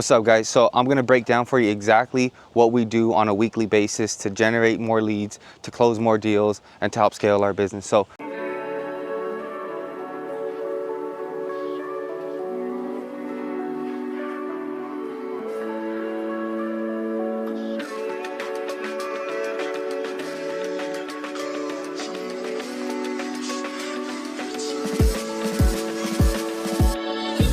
What's up, guys? So I'm gonna break down for you exactly what we do on a weekly basis to generate more leads, to close more deals, and to help scale our business. So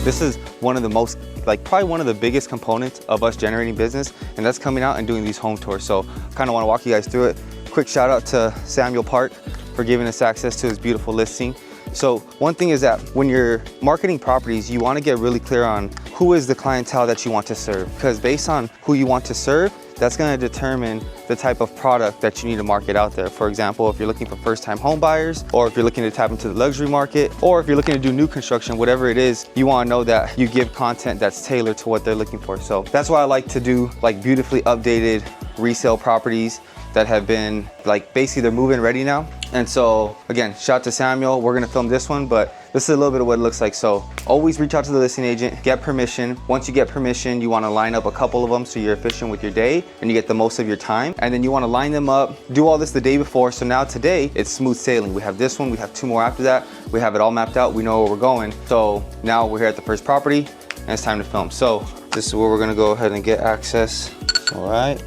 this is one of the most, probably one of the biggest components of us generating business, and that's coming out and doing these home tours. So kind of want to walk you guys through it. Quick shout out to Samuel Park for giving us access to his beautiful listing. So one thing is that when you're marketing properties, you want to get really clear on who is the clientele that you want to serve, because based on who you want to serve, that's going to determine the type of product that you need to market out there. For example, if you're looking for first-time home buyers, or if you're looking to tap into the luxury market, or if you're looking to do new construction, whatever it is, you want to know that you give content that's tailored to what they're looking for. So that's why I like to do beautifully updated resale properties that have been basically they're move-in ready now. And so again, shout out to Samuel. We're gonna film this one, but this is a little bit of what it looks like. So always reach out to the listing agent, get permission. Once you get permission, you wanna line up a couple of them so you're efficient with your day and you get the most of your time. And then you wanna line them up, do all this the day before. So now today, it's smooth sailing. We have this one, we have two more after that. We have it all mapped out, we know where we're going. So now we're here at the first property and it's time to film. So this is where we're gonna go ahead and get access. All right.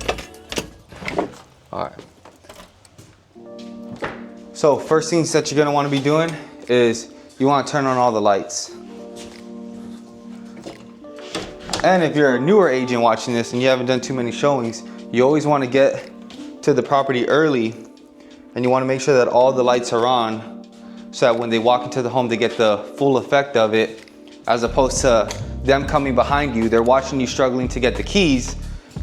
So first things that you're gonna wanna be doing is you wanna turn on all the lights. And if you're a newer agent watching this and you haven't done too many showings, you always wanna get to the property early and you wanna make sure that all the lights are on so that when they walk into the home, they get the full effect of it, as opposed to them coming behind you. They're watching you struggling to get the keys,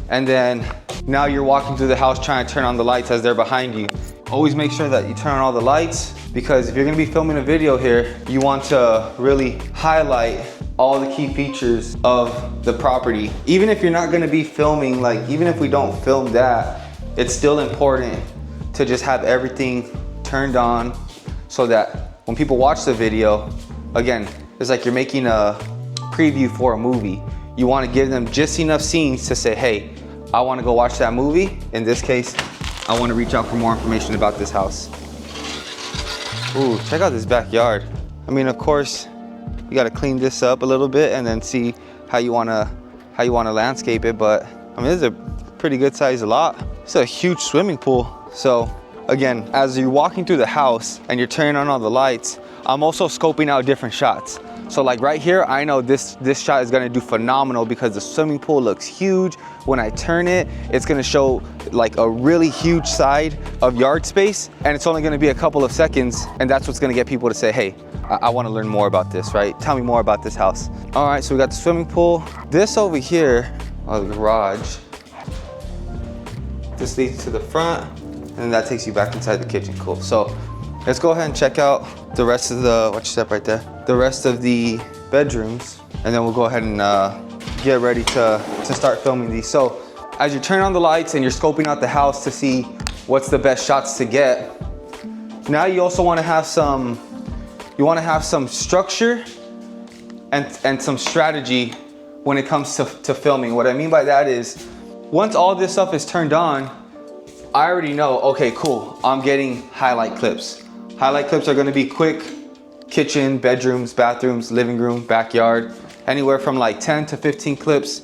and then now you're walking through the house trying to turn on the lights as they're behind you. Always make sure that you turn on all the lights, because if you're gonna be filming a video here, you want to really highlight all the key features of the property. Even if you're not gonna be filming, even if we don't film that, it's still important to just have everything turned on so that when people watch the video, again, it's like you're making a preview for a movie. You wanna give them just enough scenes to say, hey, I wanna go watch that movie. In this case, I wanna reach out for more information about this house. Ooh, check out this backyard. I mean, of course, you gotta clean this up a little bit and then see how you wanna landscape it. But I mean, this is a pretty good sized lot. It's a huge swimming pool. So again, as you're walking through the house and you're turning on all the lights, I'm also scoping out different shots. So right here, I know this shot is gonna do phenomenal because the swimming pool looks huge. When I turn it, it's gonna show a really huge side of yard space, and it's only gonna be a couple of seconds, and that's what's gonna get people to say, hey, I wanna learn more about this, right? Tell me more about this house. All right, so we got the swimming pool. This over here, the garage, this leads to the front, and that takes you back inside the kitchen. Cool. So let's go ahead and check out the rest of the, watch your step right there, the rest of the bedrooms, and then we'll go ahead and get ready to start filming these. So as you turn on the lights and you're scoping out the house to see what's the best shots to get, now you also want to have some structure and some strategy when it comes to filming. What I mean by that is, once all this stuff is turned on, I already know, okay, cool, I'm getting highlight clips. Highlight clips are gonna be quick kitchen, bedrooms, bathrooms, living room, backyard, anywhere from 10 to 15 clips.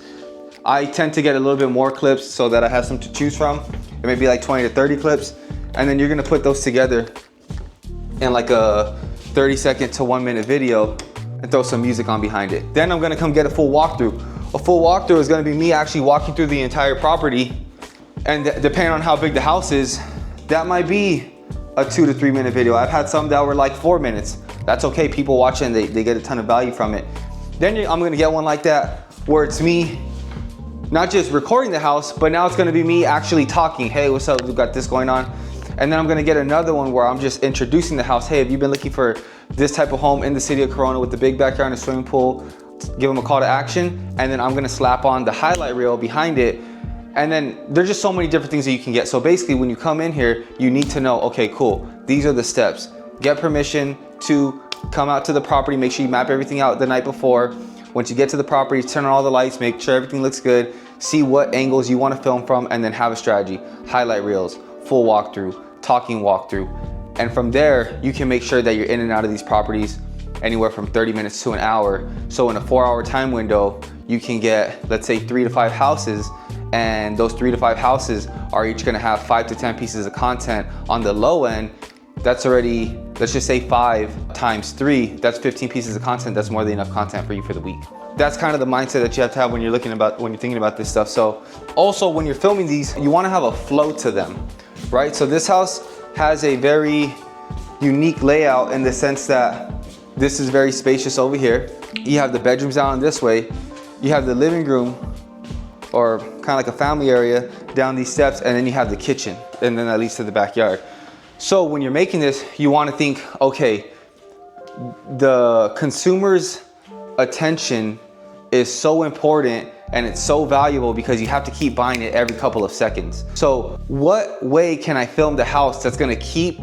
I tend to get a little bit more clips so that I have some to choose from. It may be 20 to 30 clips. And then you're gonna put those together in a 30-second to 1-minute video and throw some music on behind it. Then I'm gonna come get a full walkthrough. A full walkthrough is gonna be me actually walking through the entire property. And depending on how big the house is, that might be a 2 to 3 minute video. I've had some that were 4 minutes. That's okay, people watch it and they get a ton of value from it. Then I'm gonna get one like that where it's me not just recording the house, but now it's gonna be me actually talking. Hey, what's up, we've got this going on. And then I'm gonna get another one where I'm just introducing the house. Hey, have you been looking for this type of home in the city of Corona with the big backyard and a swimming pool? Give them a call to action. And then I'm gonna slap on the highlight reel behind it. And then there's just so many different things that you can get. So basically when you come in here, you need to know, okay, cool, these are the steps. Get permission to come out to the property, make sure you map everything out the night before. Once you get to the property, turn on all the lights, make sure everything looks good, see what angles you want to film from, and then have a strategy. Highlight reels, full walkthrough, talking walkthrough. And from there, you can make sure that you're in and out of these properties anywhere from 30 minutes to an hour. So in a 4-hour time window, you can get, let's say, 3 to 5 houses, and those 3 to 5 houses are each gonna have 5 to 10 pieces of content. On the low end, that's already, let's just say 5 times 3, that's 15 pieces of content. That's more than enough content for you for the week. That's kind of the mindset that you have to have when you're thinking about this stuff. So also when you're filming these, you wanna have a flow to them, right? So this house has a very unique layout in the sense that this is very spacious over here. You have the bedrooms down this way. You have the living room, or kind of like a family area, down these steps, and then you have the kitchen, and then that leads to the backyard. So when you're making this, you want to think, okay, the consumer's attention is so important and it's so valuable because you have to keep buying it every couple of seconds. So what way can I film the house that's gonna keep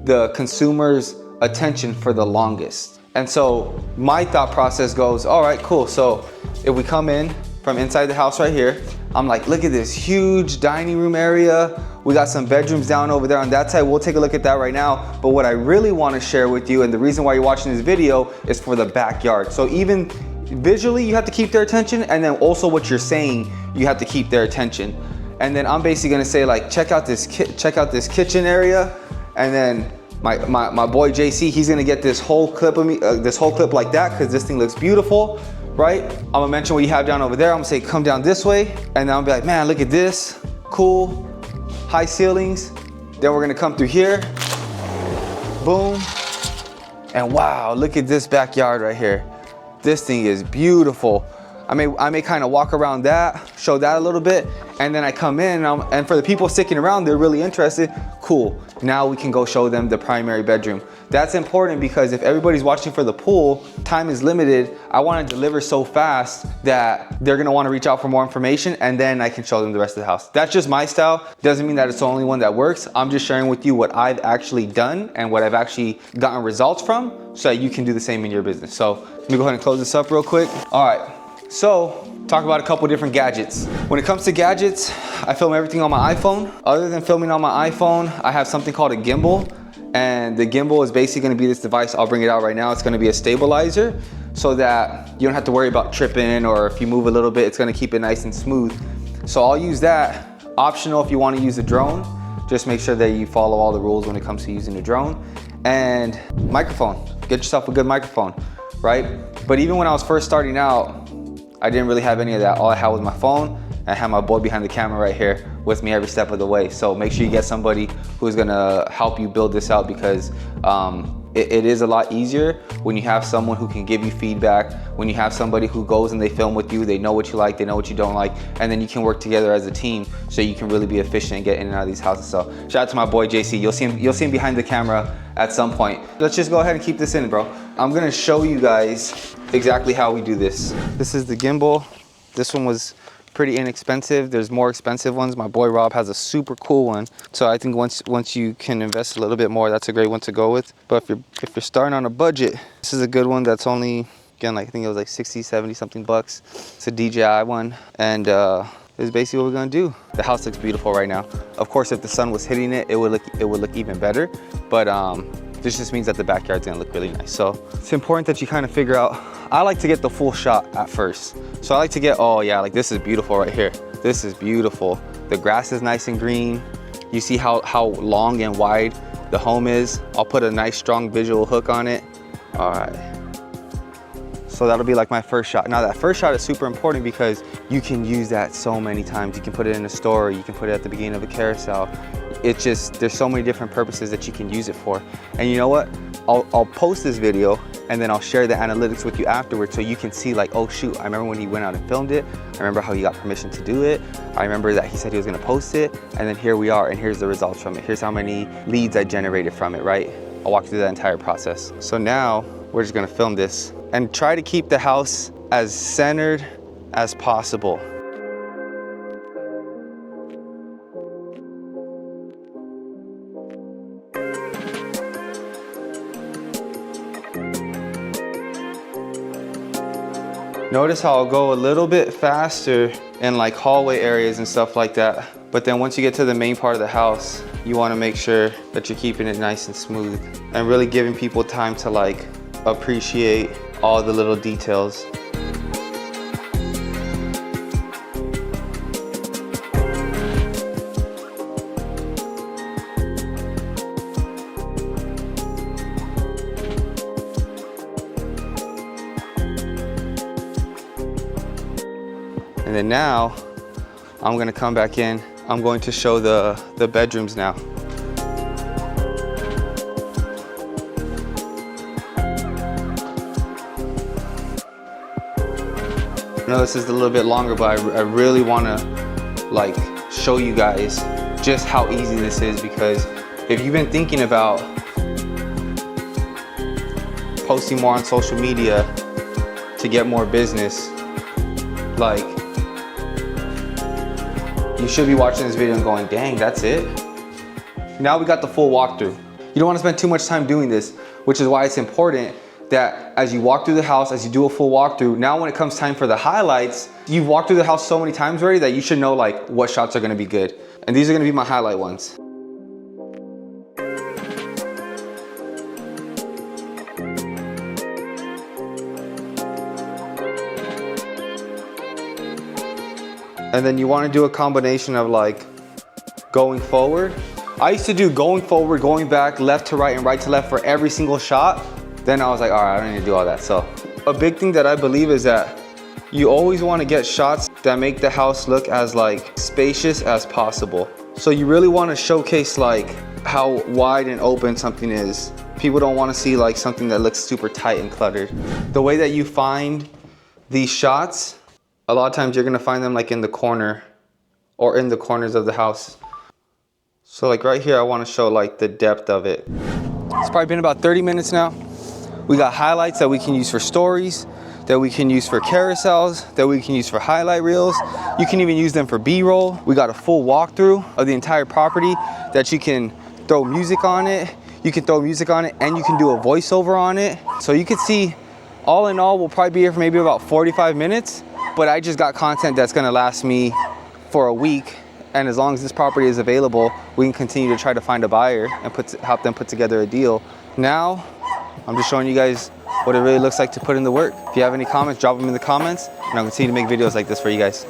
the consumer's attention for the longest? And so my thought process goes, all right, cool. So if we come in from inside the house right here, I'm like, look at this huge dining room area. We got some bedrooms down over there on that side. We'll take a look at that right now. But what I really want to share with you, and the reason why you're watching this video, is for the backyard. So even visually, you have to keep their attention, and then also what you're saying, you have to keep their attention. And then I'm basically gonna say, like, check out this kitchen area, and then my boy JC, he's gonna get this whole clip of me, this whole clip like that, because this thing looks beautiful, right? I'm gonna mention what you have down over there. I'm gonna say, come down this way, and then I'll be like, man, look at this, cool, high ceilings. Then we're gonna come through here, boom, and wow, look at this backyard right here. This thing is beautiful. I may kind of walk around that, show that a little bit, and then I come in, and for the people sticking around, they're really interested. Cool, now we can go show them the primary bedroom. That's important because if everybody's watching for the pool, time is limited. I want to deliver so fast that they're gonna want to reach out for more information, and then I can show them the rest of the house. That's just my style. Doesn't mean that it's the only one that works. I'm just sharing with you what I've actually done and what I've actually gotten results from, so that you can do the same in your business. So let me go ahead and close this up real quick. All right. So, talk about a couple different gadgets. When it comes to gadgets, I film everything on my iPhone. Other than filming on my iPhone, I have something called a gimbal. And the gimbal is basically gonna be this device. I'll bring it out right now. It's gonna be a stabilizer so that you don't have to worry about tripping, or if you move a little bit, it's gonna keep it nice and smooth. So I'll use that. Optional if you wanna use a drone. Just make sure that you follow all the rules when it comes to using a drone. And microphone, get yourself a good microphone, right? But even when I was first starting out, I didn't really have any of that. All I had was my phone, and I had my boy behind the camera right here with me every step of the way. So make sure you get somebody who's gonna help you build this out, because it is a lot easier when you have someone who can give you feedback, when you have somebody who goes and they film with you, they know what you like, they know what you don't like, and then you can work together as a team so you can really be efficient and get in and out of these houses. So shout out to my boy JC. You'll see him behind the camera at some point. Let's just go ahead and keep this in, bro. I'm gonna show you guys exactly how we do this. This is the gimbal. This one was pretty inexpensive. There's more expensive ones. My boy Rob has a super cool one. So I think once you can invest a little bit more, that's a great one to go with. But if you're starting on a budget, this is a good one that's only, again, like, I think it was like 60, 70 something bucks. It's a DJI one, and this is basically what we're gonna do. The house looks beautiful right now. Of course, if the sun was hitting it, it would look even better. But this just means that the backyard's gonna look really nice. So it's important that you kind of figure out, I like to get the full shot at first. So I like to get, oh yeah, like this is beautiful right here. This is beautiful. The grass is nice and green. You see how long and wide the home is. I'll put a nice strong visual hook on it. All right. So that'll be like my first shot. Now that first shot is super important because you can use that so many times. You can put it in a story, you can put it at the beginning of a carousel. It's just, there's so many different purposes that you can use it for. And you know what? I'll post this video and then I'll share the analytics with you afterwards so you can see, like, oh shoot, I remember when he went out and filmed it. I remember how he got permission to do it. I remember that he said he was gonna post it, and then here we are, and here's the results from it. Here's how many leads I generated from it, right? I'll walk you through that entire process. So now we're just gonna film this and try to keep the house as centered as possible. Notice how I'll go a little bit faster in like hallway areas and stuff like that. But then once you get to the main part of the house, you want to make sure that you're keeping it nice and smooth and really giving people time to like appreciate all the little details. And then now, I'm gonna come back in. I'm going to show the bedrooms now. I know this is a little bit longer, but I really wanna like show you guys just how easy this is, because if you've been thinking about posting more on social media to get more business, like, you should be watching this video and going, dang, that's it? Now we got the full walkthrough. You don't want to spend too much time doing this, which is why it's important that as you walk through the house, as you do a full walkthrough, now when it comes time for the highlights, you've walked through the house so many times already that you should know like what shots are going to be good. And these are going to be my highlight ones. And then you want to do a combination of like going forward. I used to do going forward, going back, left to right, and right to left for every single shot. Then I was like, all right, I don't need to do all that. So a big thing that I believe is that you always want to get shots that make the house look as like spacious as possible. So you really want to showcase like how wide and open something is. People don't want to see like something that looks super tight and cluttered. The way that you find these shots, a lot of times you're gonna find them like in the corner or in the corners of the house. So like right here, I wanna show like the depth of it. It's probably been about 30 minutes now. We got highlights that we can use for stories, that we can use for carousels, that we can use for highlight reels. You can even use them for B-roll. We got a full walkthrough of the entire property that you can throw music on it. You can throw music on it and you can do a voiceover on it. So you can see, all in all, we'll probably be here for maybe about 45 minutes. But I just got content that's gonna last me for a week. And as long as this property is available, we can continue to try to find a buyer and help them put together a deal. Now, I'm just showing you guys what it really looks like to put in the work. If you have any comments, drop them in the comments, and I'll continue to make videos like this for you guys.